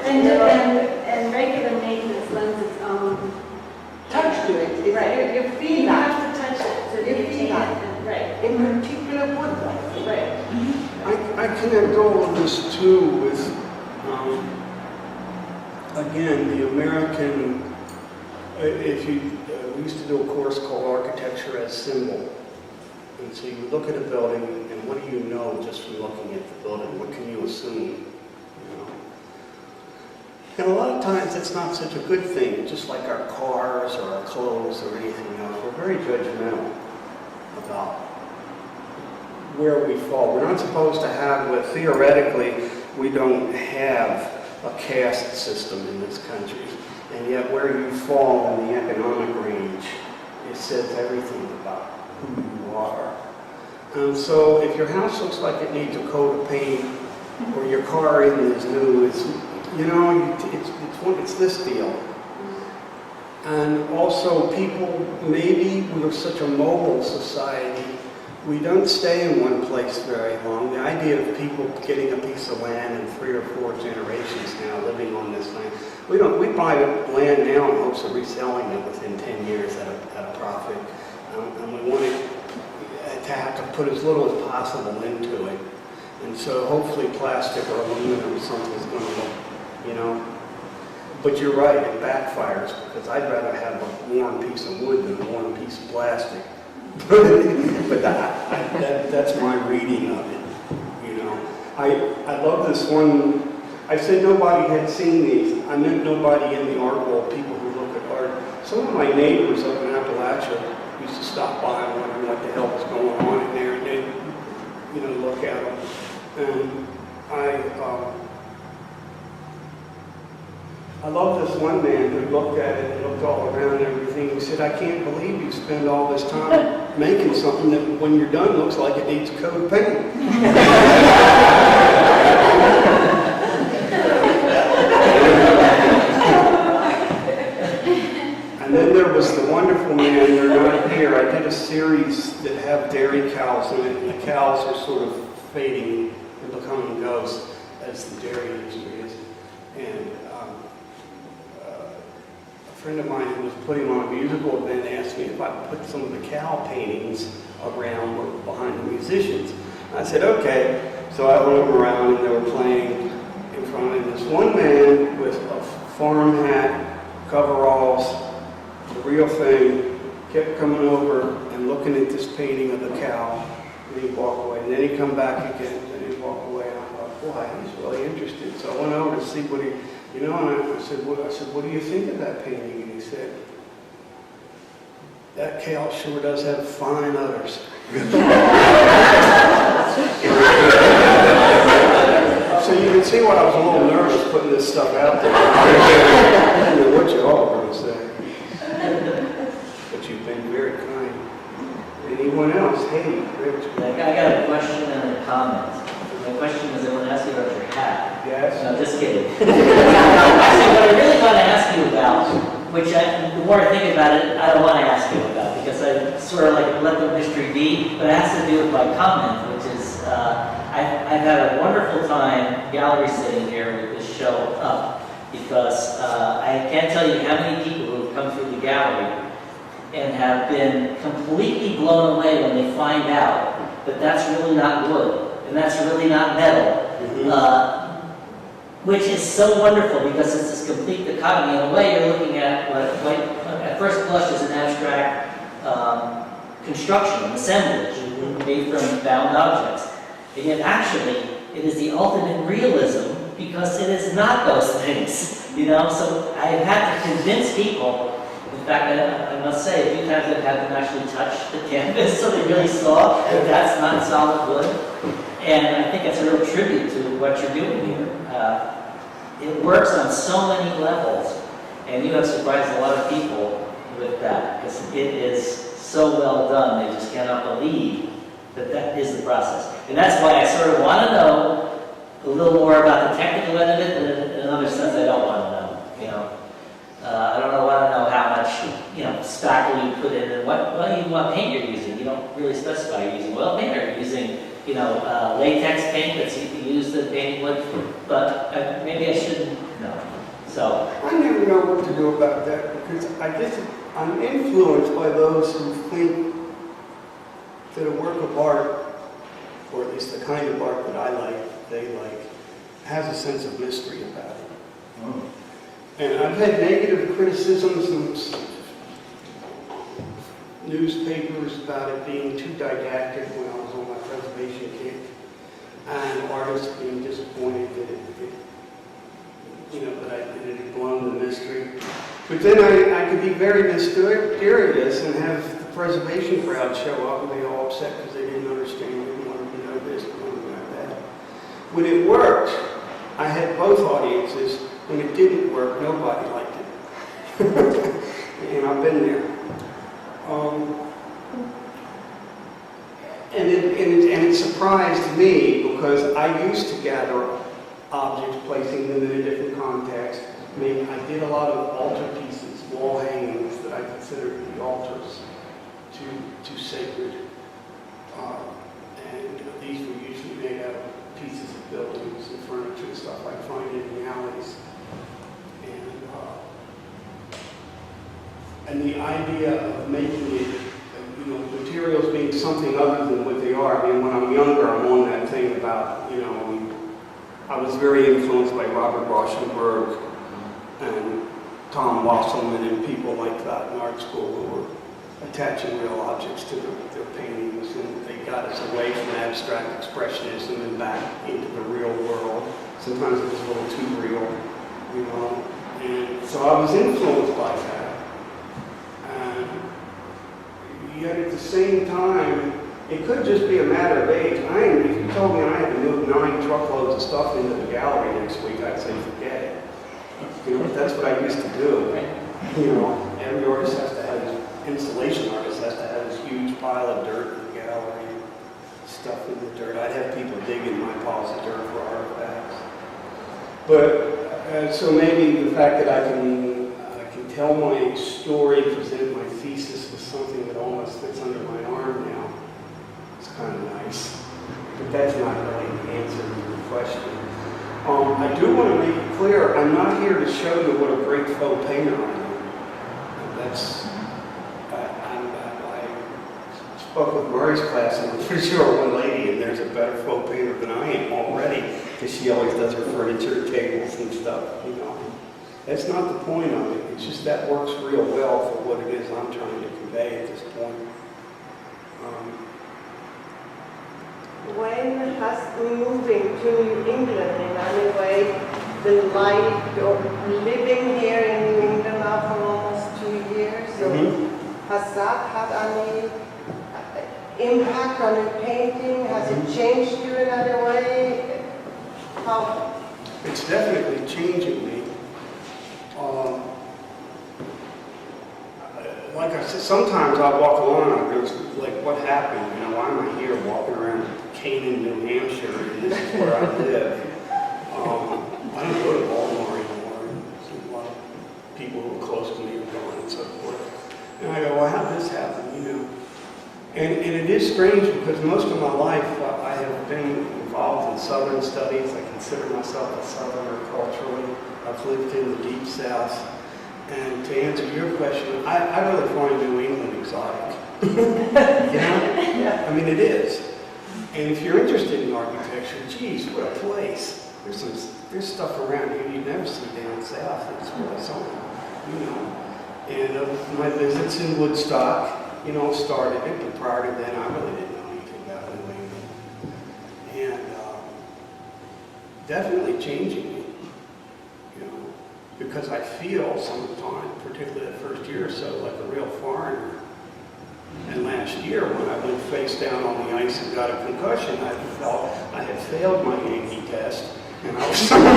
And regular maintenance lends its own Touch to it. Right. You feel You that. have to touch it to You maintain feel it. that. Right. In particular wood. Right. I connect all of this too with, again, the American, we used to do a course called Architecture as Symbol. And so you look at a building, and what do you know just from looking at the building? What can you assume? And a lot of times it's not such a good thing, just like our cars or our clothes or anything else. We're very judgmental about where we fall. We're not supposed to have, theoretically, we don't have a caste system in this country. And yet where you fall in the economic range, it says everything about who you are. And so if your house looks like it needs a coat of paint, or your car isn't as new, it's this deal. And also people, maybe we're such a mobile society, we don't stay in one place very long. The idea of people getting a piece of land in 3 or 4 generations now living on this land, we buy land now in hopes of reselling it within 10 years at a profit. And we want it to have to put as little as possible into it. And so hopefully plastic or aluminum or something is going to look, But you're right, it backfires, because I'd rather have a worn piece of wood than a worn piece of plastic. But that's my reading of it, I love this one. I said nobody had seen these. I meant nobody in the art world, people who look at art. Some of my neighbors up in Appalachia used to stop by and wonder what the hell was going on in there, and they'd, look at them. And I love this one man who looked at it and looked all around and everything. He said, I can't believe you spend all this time making something that when you're done looks like it needs a coat of paint. And then there was the wonderful man, they're not here. I did a series that have dairy cows in it, and the cows are sort of fading and becoming ghosts as the dairy industry is. And a friend of mine who was putting on a musical event asked me if I could put some of the cow paintings around or behind the musicians. I said, okay. So I went around and they were playing in front of this one man with a farm hat, coveralls, the real thing, kept coming over and looking at this painting of the cow, and he'd walk away. And then he'd come back again, and he'd walk away. And I thought, boy, he's really interested. So I went over to see what he, and I said, what do you think of that painting? And he said, that cow sure does have fine udders. So you can see why I was a little nervous putting this stuff out there. I don't know what you all are going to say. But you've been very kind. Anyone else? Hey, Rich. I got a question and a comment. My question is, I want to ask you about your hat. Yes? No, just kidding. Actually, what I really want to ask you about, which the more I think about it, I don't want to ask you about, because I sort of like let the mystery be, but it has to do with my comment, which is, I've had a wonderful time gallery sitting here with this show up, because I can't tell you how many people who have come through the gallery and have been completely blown away when they find out that that's really not wood, and that's really not metal, which is so wonderful because it's this complete dichotomy. In a way, you're looking at what at first blush is an abstract construction, an assemblage made from bound objects. And yet actually, it is the ultimate realism because it is not those things, you know? So I've had to convince people. In fact, I must say, a few times I've had them actually touch the canvas so they really saw that that's not solid wood. And I think it's a real tribute to what you're doing here. It works on so many levels, and you have surprised a lot of people with that because it is so well done, they just cannot believe that that is the process. And that's why I sort of want to know a little more about the technical end of it, but in another sense I don't want to know, you know. I don't want to know how much, you know, spackle you put in and what paint you're using. You don't really specify you're using oil paint or you're using, you know, latex paint that's used in painting wood, but maybe I shouldn't know. So I never know what to do about that because I guess I'm influenced by those who think that a work of art, or at least the kind of art that I like, they like, has a sense of mystery about it. Mm. And I've had negative criticisms in newspapers about it being too didactic when I was on my preservation kick, and artists being disappointed that that it had blown the mystery. But then I could be very mysterious and have the preservation crowd show up and they all upset because they didn't understand, they didn't want to know this, they wanted to know that. When it worked, I had both audiences. When it didn't work, nobody liked it. And I've been there. And it surprised me because I used to gather objects, placing them in a different context. I mean, I did a lot of altar pieces, wall hangings that I considered to be altars to sacred. And these were usually made out of pieces of buildings and furniture and stuff I find in the alleys. And the idea of making it, you know, materials being something other than what they are. I mean, when I'm younger, I'm on that thing about, you know, I was very influenced by Robert Rauschenberg and Tom Wasselman and people like that in art school who were attaching real objects to their paintings, and they got us away from abstract expressionism and back into the real world. Sometimes it was a little too real, you know. And so I was influenced by that. Yet at the same time, it could just be a matter of age. If you told me I had to move 9 truckloads of stuff into the gallery next week, I'd say forget it. You know, but that's what I used to do. You know, every artist has to have installation artist has to have this huge pile of dirt in the gallery, stuff in the dirt. I'd have people digging my piles of dirt for artifacts. But so maybe the fact that I can tell my story, present my thesis with something that almost fits under my arm now, it's kind of nice. But that's not really the answer to your question. I do want to make it clear, I'm not here to show you what a great faux painter I am. I spoke with Murray's class, and I'm pretty sure one lady, and there's a better faux painter than I am already, because she always does her furniture, tables, and stuff, you know. That's not the point of it. It's just that works real well for what it is I'm trying to convey at this point. When has moving to New England in any way, the life of living here in New England now for almost 2 years, so has that had any impact on your painting? Has it changed you in any way? How? it's definitely changing me. Like I said, sometimes I walk along and I go, like, what happened? You know, why am I here walking around Canaan, New Hampshire, and this is where I live? I don't go to Baltimore anymore. There's a lot of people who are close to me are gone and so forth. And I go, well, how did this happen, you know? And it is strange because most of my life I have been involved in Southern studies. I consider myself a Southerner culturally. I've lived in the Deep South. And to answer your question, I really find New England exotic. You know? I mean, it is. And if you're interested in architecture, geez, what a place. There's stuff around here you never see down south. It's really something, you know. And my visits in Woodstock, you know, started it, but prior to then, I really didn't know anything about New England. And definitely changing me, you know, because I feel sometimes, particularly the first year or so, like a real foreigner. And last year, when I went face down on the ice and got a concussion, I felt I had failed my Yankee test, and I was somewhere.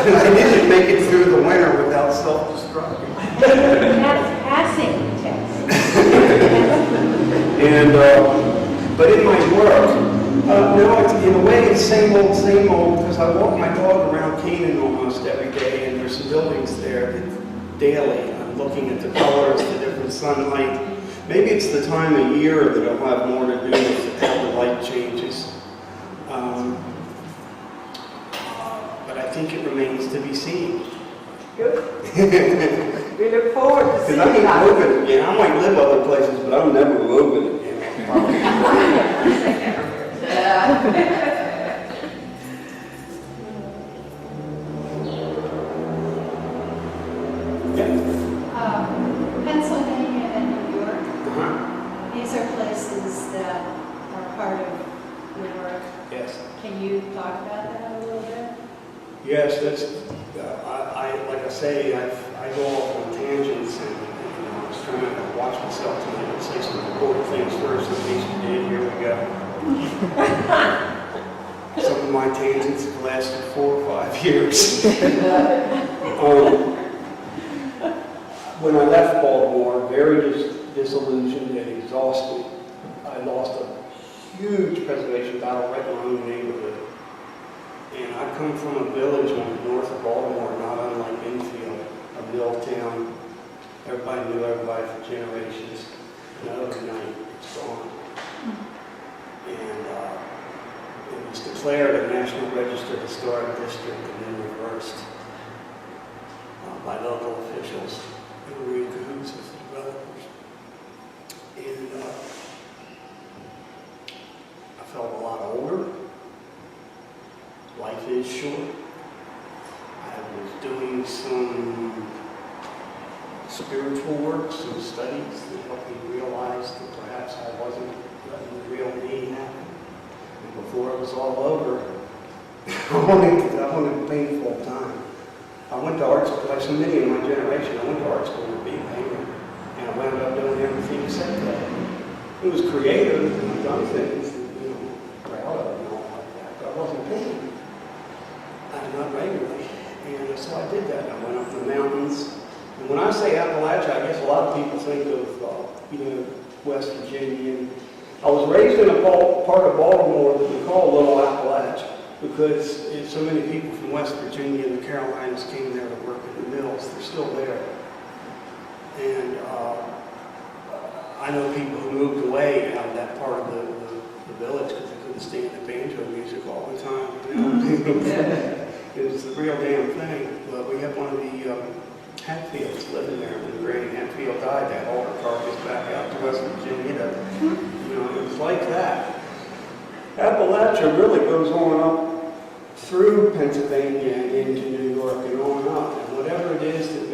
And I didn't make it through the winter without self-destructing. That's passing the test. And, but in my work, no, it's, in a way it's same old, because I walk my dog around Canaan almost every day, and there's some buildings there that daily. I'm looking at the colors, the different sunlight. Maybe it's the time of year that it'll have more to do with how the light changes. But I think it remains to be seen. Good. We look forward to Because seeing I'm that. not moving again. I might live other places, but I'm never moving again. Pennsylvania and New York, Uh-huh. these are places that are part of your work. Yes. Can you talk about that a little bit? Yes, that's, like I say, I go off on tangents, and you know, I was trying to watch myself tonight and say some important things first, in case you did. Here we go. Some of my tangents have lasted 4 or 5 years. When I left Baltimore, very disillusioned and exhausted, I lost a huge preservation battle right in my own neighborhood. And I come from a village on the north of Baltimore, not unlike Enfield, a mill town. Everybody knew everybody for generations. And overnight, it's gone. And it was declared a National Register Historic District and then reversed by local officials who were in cahoots with the developers. And I felt a lot older. Life is short. I was doing some spiritual work, some studies that helped me realize that perhaps I wasn't letting the real me happen. And before it was all over, I wanted a painful time. I went to art school, like so many in my generation, I went to art school to be a painter. And I wound up doing everything except that. It was creative, and I've done things that, you know, proud of and all like that, but I wasn't painting. Not regularly. And so I did that. I went up to the mountains. And when I say Appalachia, I guess a lot of people think of, West Virginia. And I was raised in a part of Baltimore that we call Little Appalachia because so many people from West Virginia and the Carolinas came there to work in the mills. They're still there. And I know people who moved away out of that part of the village because they couldn't stand the banjo music all the time. You know? It was the real damn thing. But we had one of the Hatfields living there when Granny Hatfield died. That hauled her carcass back out to West Virginia. You know, it was like that. Appalachia really goes on up through Pennsylvania and into New York and on up. And whatever it is that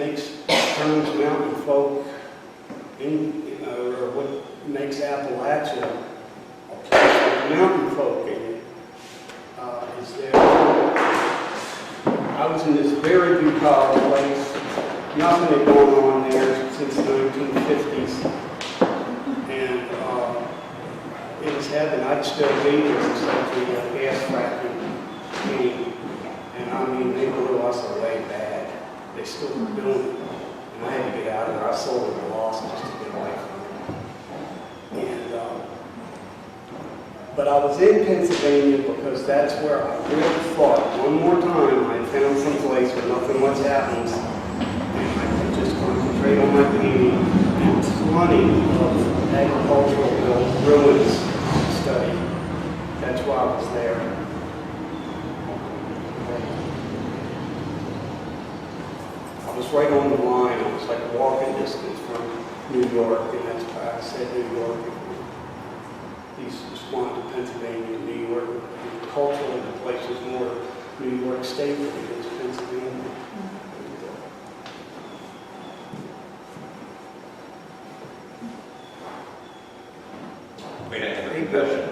turns mountain folk or what makes Appalachia a place with mountain folk in it is there. I was in this very bucolic place. Nothing had gone on there since the 1950s. And it was heaven. I'd still be there except the gas fracking came. I mean, they blew us away bad. They still were doing it. And I had to get out of there. I sold it at a loss just to get away from it. And, but I was in Pennsylvania because that's where I really thought one more time I found some place where nothing much happens. And I could just concentrate on my painting and plenty of agricultural ruins to study. That's why I was there. I was right on the line. I was like walking distance from New York, and that's why I said New York. He's responded to Pennsylvania and New York. Culturally, the place is more New York State than it is Pennsylvania. Wait, I have a confession.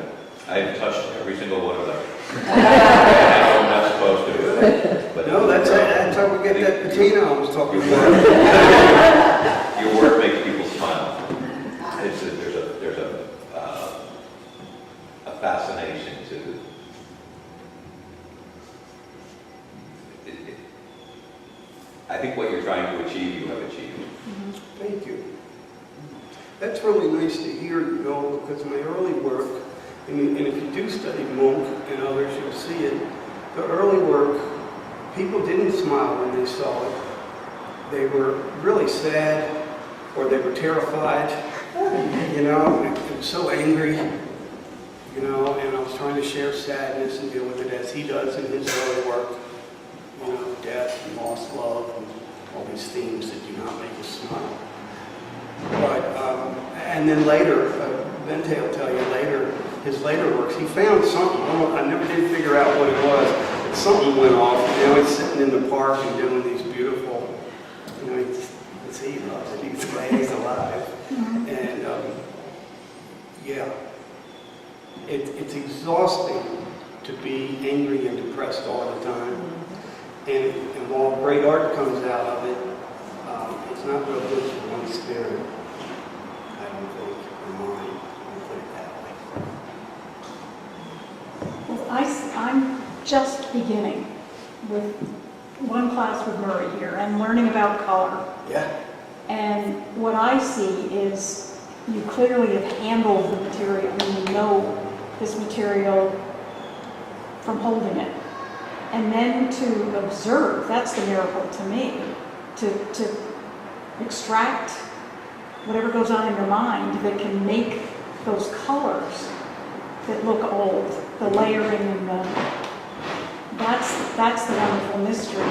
I've touched every single one of them. I'm not supposed to. But No, that's how we get that patina I was talking about. your work makes people smile. There's a fascination to I think what you're trying to achieve, you have achieved. Thank you. That's really nice to hear, you know, because my early work, and if you do study Munch and others, you'll see it, the early work, people didn't smile when they saw it. They were really sad, or they were terrified, you know, and so angry, you know, and I was trying to share sadness and deal with it as he does in his early work, you know, death and lost love and all these themes that do not make us smile. But, and then later, Bente will tell you later, his later works, he found something. I never did figure out what it was, but something went off. You know, he's sitting in the park and doing these beautiful, you know, he loves it. He's glad he's alive. And, yeah, it's exhausting to be angry and depressed all the time. And while great art comes out of it, it's not real good for one's spirit, I don't think, or mind. I'll put it that way. Well, I'm just beginning with one class with Murray here. I'm learning about color. Yeah. And what I see is you clearly have handled the material. I mean, you know this material from holding it. And then to observe, that's the miracle to me, to extract whatever goes on in your mind that can make those colors that look old, the layering and that's the wonderful mystery.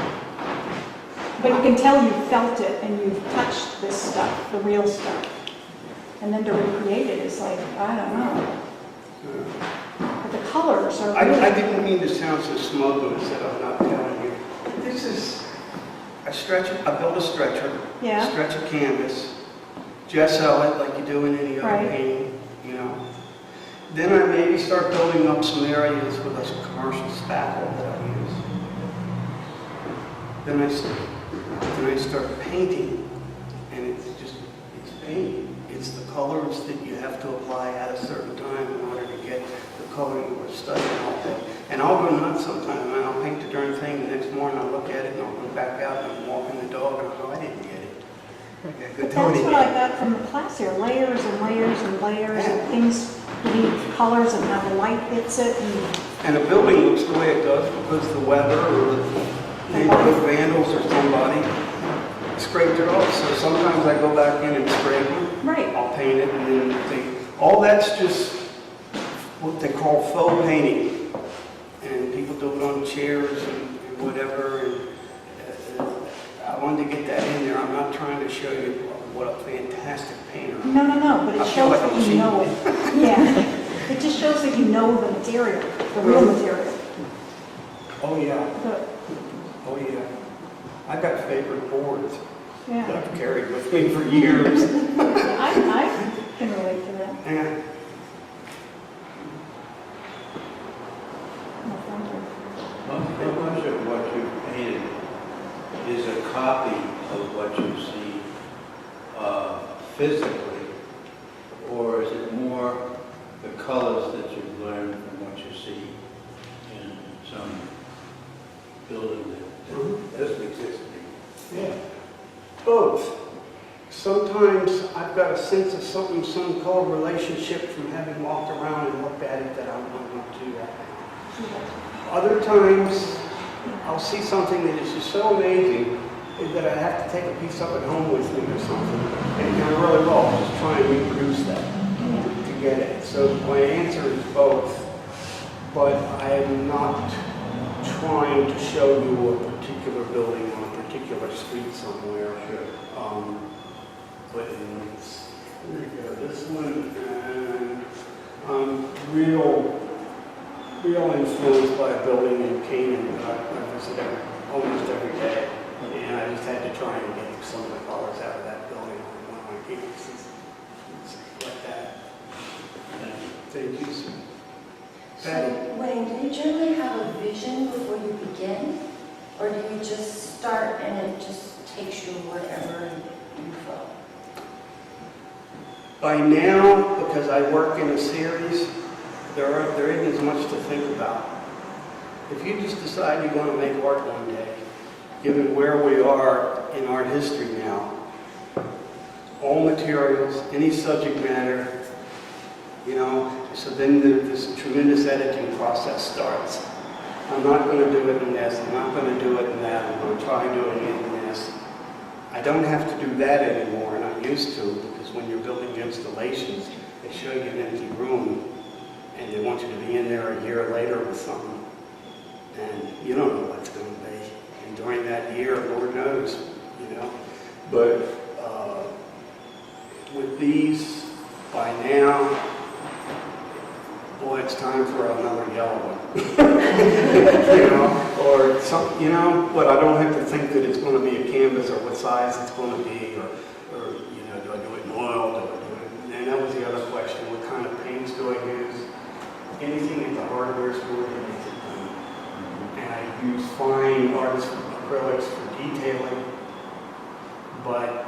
But you can tell you've felt it and you've touched this stuff, the real stuff. And then to recreate it is like, I don't know. But the colors are really... I didn't mean to sound so smug when I said I'm not telling you. This is, I built a stretcher, Yeah. stretch a canvas, gesso it like you do in any other Right. painting, you know. Then I maybe start building up some areas with a commercial spackle that I use. Then I start painting, and it's painting. It's the colors that you have to apply at a certain time in order to get the color you were studying all day. And I'll go nuts sometimes, and I'll paint the darn thing, the next morning I'll look at it, and I'll go back out and I'm walking the dog, and I'll go, I didn't get it. But that's what I got from the class here, layers and layers and layers and things, unique colors and how the light hits it. And the building looks the way it does because the weather or the neighborhood vandals or somebody scraped it off. So sometimes I go back in and scrape them. Right. I'll paint it, and then all that's just what they call faux painting. And people do it on chairs and whatever. And I wanted to get that in there. I'm not trying to show you what a fantastic painter I am. No, but it I shows feel like that I'm you cheating. know it. Yeah. It just shows that you know the material, the real material. Oh, yeah. Good. Oh, yeah. I got favorite boards that Yeah. I've carried with me for years. I can relate to that. Yeah. No, thank you. How much of what you painted is a copy of what you see physically, or is it more the colors that you've learned from what you see in some building that doesn't exist anymore? Yeah. Both. Sometimes I've got a sense of something, some called relationship from having walked around and looked at it that I want to do that now. Other times, I'll see something that is just so amazing that I have to take a piece of it home with me or something. And I really will, just try and reproduce that to get it. So my answer is both, but I am not trying to show you a particular building on a particular street somewhere. But it's, here we go, this one, and real influenced by a building in Canaan that I visit almost every day. And I just had to try and get some of the colors out of that building on one of my campuses. It's like that. Thank you, sir. Patty? So, Wayne, do you generally have a vision before you begin? Or do you just start and it just takes you wherever you flow? By now, because I work in a series, there isn't as much to think about. If you just decide you're going to make art one day, given where we are in art history now, all materials, any subject matter, so then this tremendous editing process starts. I'm not going to do it in this, I'm not going to do it in that, I'm going to try doing it in this. I don't have to do that anymore, and I'm used to, because when you're building installations, they show you an empty room, and they want you to be in there a year later with something, and you don't know what's going to be. And during that year, Lord knows, But with these, by now, boy, it's time for another yellow one. Or something, but I don't have to think that it's going to be a canvas or what size it's going to be, or do I do it in oil, do I do it? And that was the other question, what kind of paints do I use? Anything at the hardware store that makes it done. And I use fine artist acrylics for detailing, but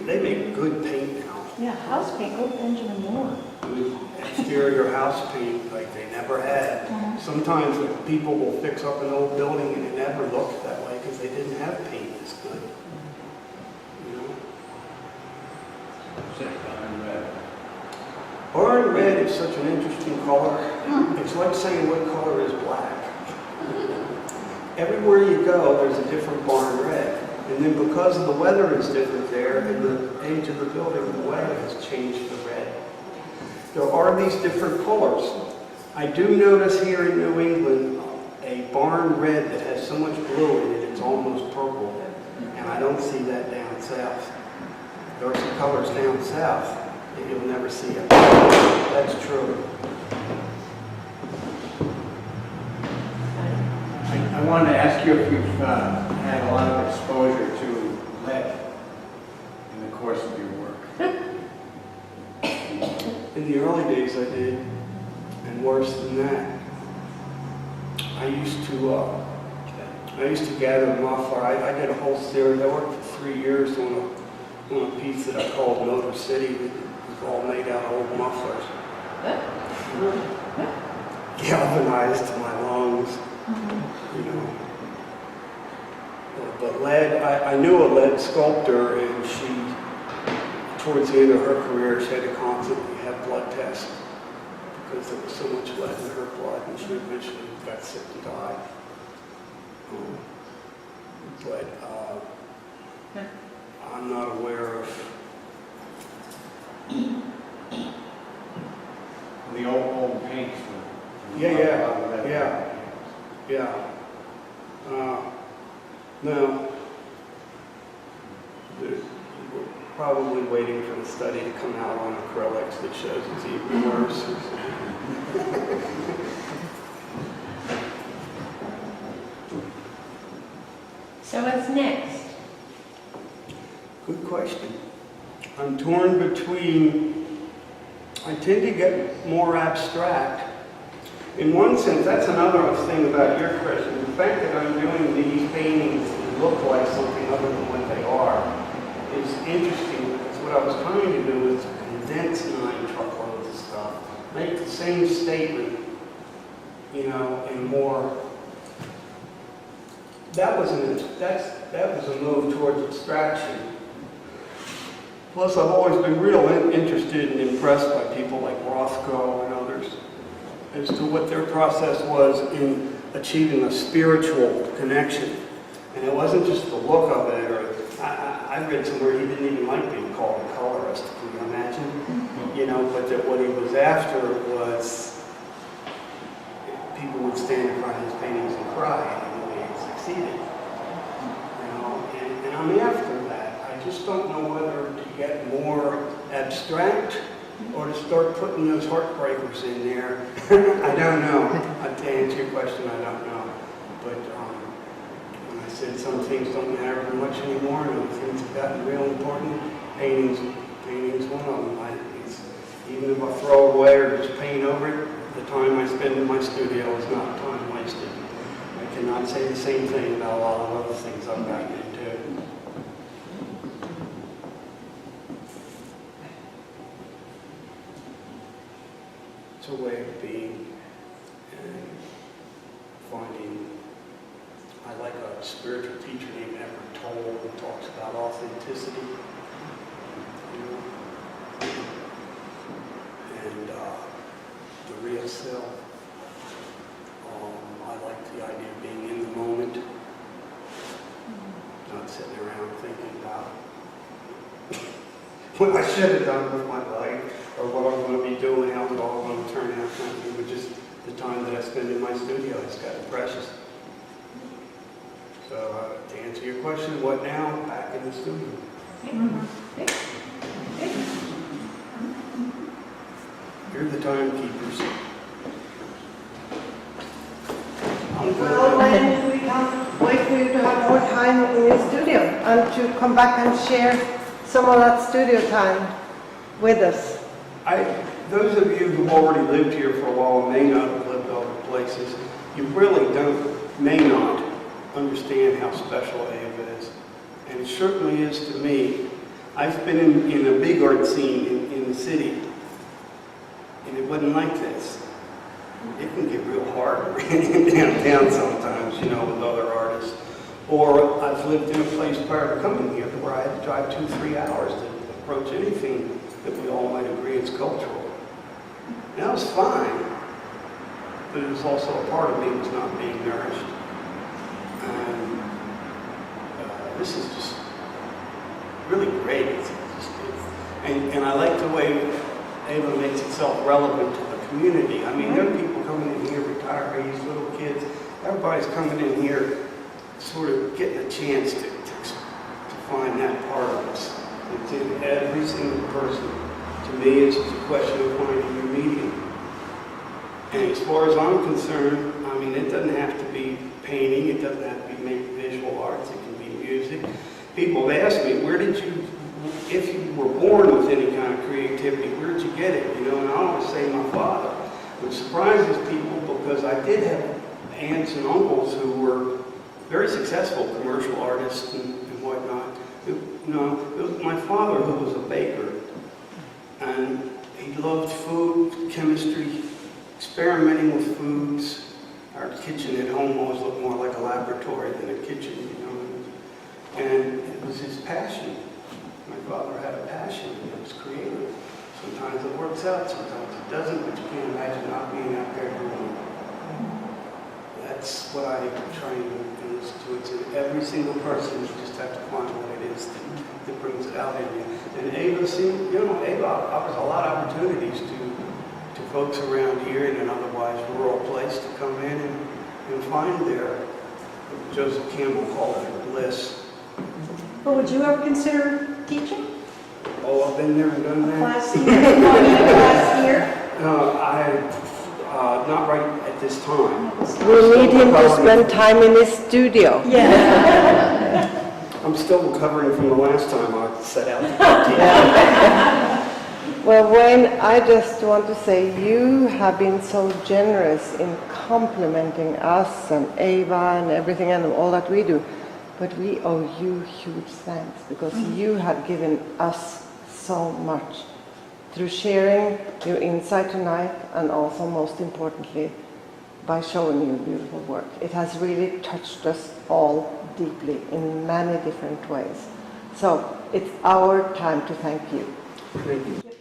they make good paint now. Yeah, house paint, go Benjamin Moore. Good exterior house paint like they never had. Sometimes people will fix up an old building and it never looked that way because they didn't have paint as good. Barn red is such an interesting color. It's like saying what color is black. Everywhere you go, there's a different barn red. And then because the weather is different there, and the age of the building, the weather has changed the red. There are these different colors. I do notice here in New England a barn red that has so much blue in it, it's almost purple. And I don't see that down south. There are some colors down south that you'll never see it. That's true. I wanted to ask you if you've had a lot of exposure to lead in the course of your work. In the early days I did, and worse than that. I used to gather muffler. I did a whole series. I worked for 3 years on a piece that I called Motor City. It was all made out of old mufflers. Galvanized to my lungs. But lead, I knew a lead sculptor, and she, towards the end of her career, she had to constantly have blood tests because there was so much lead in her blood, and she eventually got sick and died. But I'm not aware of. The old paints. Yeah. No. We're probably waiting for the study to come out on acrylics that shows it's even worse. So what's next? Good question. I'm torn between, I tend to get more abstract. In one sense, that's another thing about your question. The fact that I'm doing these paintings that look like something other than what they are is interesting, because what I was trying to do is condense 9 truckloads of stuff, make the same statement, more. That was a move towards abstraction. Plus, I've always been real interested and impressed by people like Rothko and others as to what their process was in achieving a spiritual connection. And it wasn't just the look of it, or I read somewhere he didn't even like being called a colorist, can you imagine? You know, but that what he was after was people would stand in front of his paintings and cry, and he had succeeded. You know, and I'm after that. I just don't know whether to get more abstract or to start putting those heartbreakers in there. I don't know. To answer your question, I don't know. But when I said some things don't matter much anymore, and other things have gotten real important, painting's one of them. Even if I throw it away or just paint over it, the time I spend in my studio is not time wasted. I cannot say the same thing about a lot of other things I've gotten into. It's a way of being and finding. I like a spiritual teacher named Eckhart Tolle who talks about authenticity. You know? And the real self. I like the idea of being in the moment, not sitting around thinking about what I should have done with my life, or what I'm going to be doing, how it's all going to turn out, kind of thing. But just the time that I spend in my studio has gotten precious. So to answer your question, what now? Back in the studio. You're the timekeepers. Well, when we can't wait for you to have more time in your studio and to come back and share some of that studio time with us. Those of you who've already lived here for a while may not have lived other places. You really may not understand how special AVA is. And it certainly is to me. I've been in a big art scene in the city, and it wasn't like this. It can get real hard downtown sometimes, you know, with other artists. Or I've lived in a place prior to coming here where I had to drive 2-3 hours to approach anything that we all might agree is cultural. And that was fine, but it was also a part of me was not being nourished. And this is just really great. And I like the way AVA makes itself relevant to the community. I mean, there are people coming in here, retirees, little kids. Everybody's coming in here sort of getting a chance to find that part of us. It's in every single person. To me, it's just a question of finding your medium. And as far as I'm concerned, I mean, it doesn't have to be painting. It doesn't have to be visual arts. It can be music. People have asked me, if you were born with any kind of creativity, where did you get it? You know, and I always say my father, which surprises people because I did have aunts and uncles who were very successful commercial artists and whatnot. You know, it was my father who was a baker, and he loved food, chemistry, experimenting with foods. Our kitchen at home always looked more like a laboratory than a kitchen, you know, and it was his passion. My father had a passion, and it was creative. Sometimes it works out, sometimes it doesn't, but you can't imagine not being out there doing it. That's what I try and do. It's in every single person. You just have to find what it is that brings it out in you. And AVA offers a lot of opportunities to folks around here in an otherwise rural place to come in and find their, what Joseph Campbell called their bliss. But would you ever consider teaching? Oh, I've been there and done that. Class here? Not right at this time. We need him to spend time in his studio. Yeah. I'm still recovering from the last time I set out to teach. Well, Wayne, I just want to say you have been so generous in complimenting us and AVA and everything and all that we do. But we owe you huge thanks because you have given us so much through sharing your insight tonight and also, most importantly, by showing you beautiful work. It has really touched us all deeply in many different ways. So it's our time to thank you. Thank you.